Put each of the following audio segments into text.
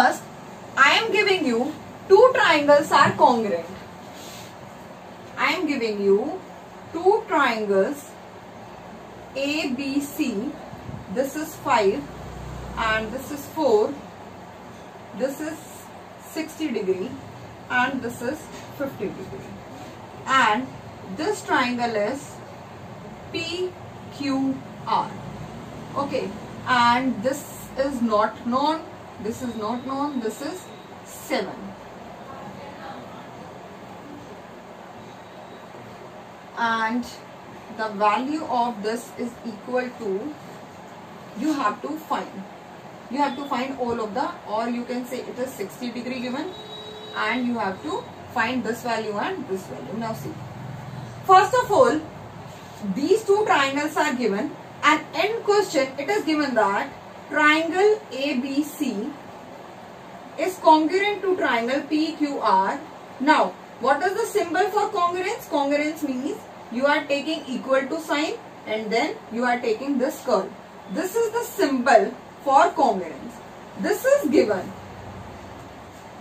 First, I am giving you two triangles are congruent. I am giving you two triangles ABC. This is 5 and this is 4. This is 60 degree and this is 50 degree. And this triangle is PQR. Okay, and this is not known. This is not known. This is 7. And the value of this is equal to, you have to find all of the, or you can say it is 60 degree given, and you have to find this value and this value. Now see, first of all, these two triangles are given, and in question it is given that triangle ABC is congruent to triangle PQR. Now, what is the symbol for congruence? Congruence means you are taking equal to sign and then you are taking this curve. This is the symbol for congruence. This is given.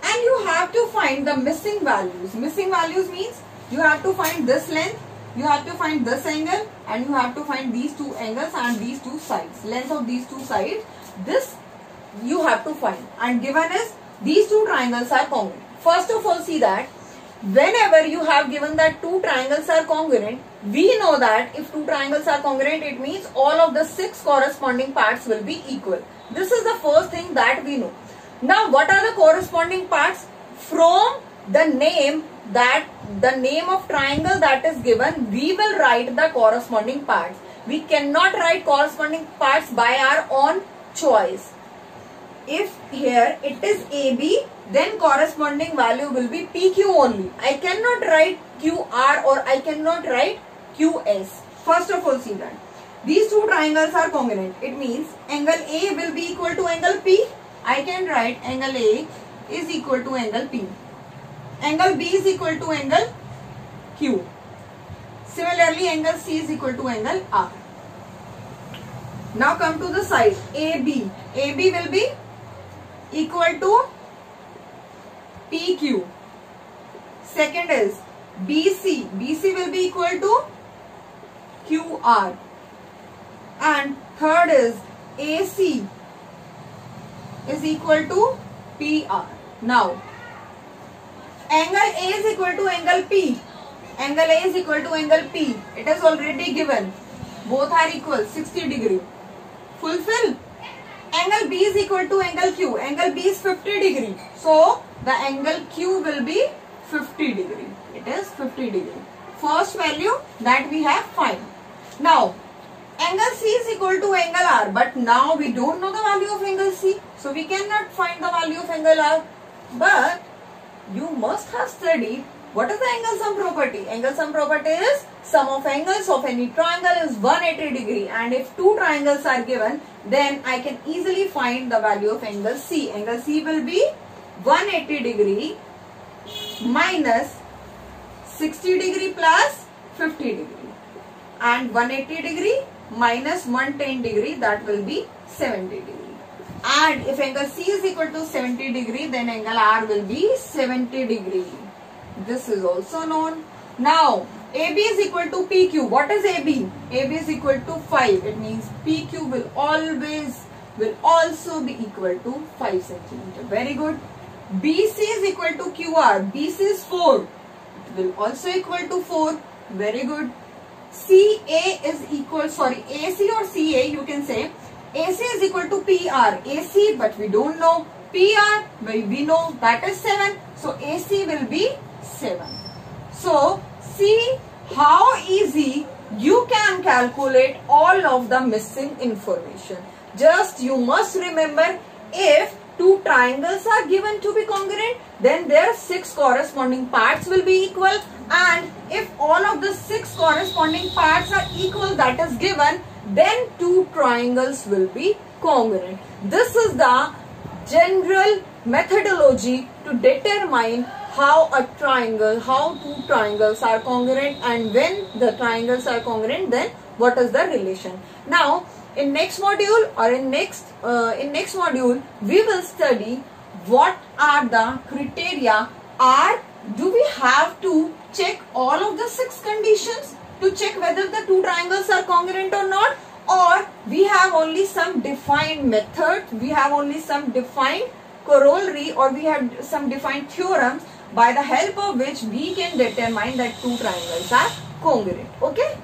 And you have to find the missing values. Missing values means you have to find this length, you have to find this angle, and you have to find these two angles and these two sides. Length of these two sides, this you have to find. And given is these two triangles are congruent. First of all, see that whenever you have given that two triangles are congruent, we know that if two triangles are congruent, it means all of the 6 corresponding parts will be equal. This is the first thing that we know. Now, what are the corresponding parts? From the name of triangle that is given, we will write the corresponding parts. We cannot write corresponding parts by our own choice. If here it is AB, then corresponding value will be PQ only. I cannot write QR or I cannot write QS. First of all, see that these two triangles are congruent. It means angle A will be equal to angle P. I can write angle A is equal to angle P. Angle B is equal to angle Q. Similarly, angle C is equal to angle R. Now come to the side AB. AB will be equal to PQ. Second is BC. BC will be equal to QR. And third is AC is equal to PR. Now, angle A is equal to angle P. Angle A is equal to angle P. It is already given. Both are equal, 60 degree. Fulfill. Angle B is equal to angle Q. Angle B is 50 degree. So, the angle Q will be 50 degree. It is 50 degree. First value that we have find. Now, angle C is equal to angle R. But now we don't know the value of angle C. So, we cannot find the value of angle R. But, you must have studied what is the angle sum property. Angle sum property is sum of angles of any triangle is 180 degree. And if two triangles are given, then I can easily find the value of angle C. Angle C will be 180 degree minus 60 degree plus 50 degree. And 180 degree minus 110 degree, that will be 70 degree. And if angle C is equal to 70 degree, then angle R will be 70 degree. This is also known. Now, AB is equal to PQ. What is AB? AB is equal to 5. It means PQ will also be equal to 5 centimeter. Very good. BC is equal to QR. BC is 4. It will also equal to 4. Very good. CA is equal, AC or CA you can say. AC is equal to PR. AC, but we don't know. PR, we know that is 7. So, AC will be 7. So, see how easy you can calculate all of the missing information. Just you must remember, if two triangles are given to be congruent, then their 6 corresponding parts will be equal. And if all of the 6 corresponding parts are equal, that is given, then two triangles will be congruent. This is the general methodology to determine how two triangles are congruent, and when the triangles are congruent, then what is the relation. Now, in next module or in next module, we will study what are the criteria are, do we have to check all of the 6 conditions to check whether the two triangles are congruent or not, or we have only some defined method, we have only some defined corollary, or we have some defined theorems by the help of which we can determine that two triangles are congruent. Okay.